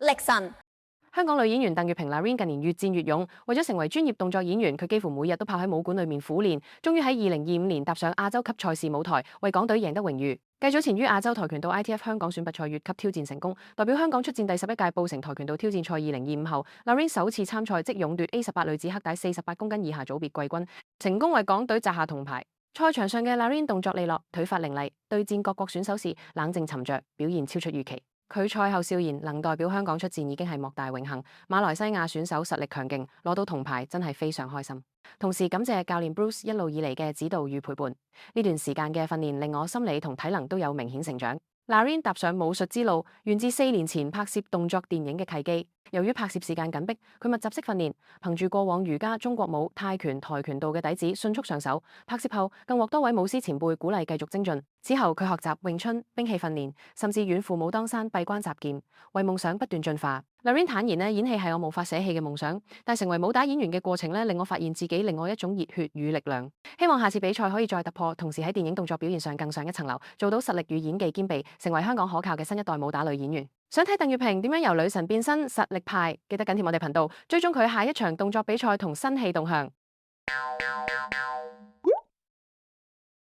力神。香港女演員鄧月平 Nareen 近年越戰越勇，為咗成為專業動作演員，佢幾乎每日都泡喺武館裏面苦練，終於喺2025年踏上亞洲級賽事舞台，為港隊贏得榮譽。繼早前於亞洲跆拳道 ITF 香港選拔賽越級挑戰成功，代表香港出戰第11屆布城跆拳道挑戰賽2025後，Nareen 首次參賽即勇奪 A18女子黑帶48公斤以下組別季軍，成功為港隊摘下銅牌。賽場上嘅 Nareen 動作利落，腿法凌厲，對戰各國選手時冷靜沉着，表現超出預期。佢賽後笑言，能代表香港出戰已經係莫大榮幸。馬來西亞選手實力強勁，攞到銅牌真係非常開心。同時感謝教練 Bruce 一路以嚟嘅指導與陪伴，呢段時間嘅訓練令我心理同體能都有明顯成長。Nareen 踏上武術之路，源自4年前拍攝動作電影嘅契機。由於拍攝時間緊迫，佢密集式訓練，憑住過往瑜伽、中國舞、泰拳、跆拳道嘅底子，迅速上手。拍攝後更獲多位武師前輩鼓勵繼續精進。此後佢學習詠春、兵器訓練，甚至遠赴武當山閉關習劍，為夢想不斷進化。Nareen 坦言演戲係我無法捨棄嘅夢想，但成為武打演員嘅過程令我發現自己另外一種熱血與力量。希望下次比賽可以再突破，同時喺電影動作表現上更上一層樓，做到實力與演技兼備，成為香港可靠嘅新一代武打女演員。想睇鄧月平點樣由女神變身實力派，記得緊貼我哋頻道，追蹤佢下一場動作比賽同新戲動向。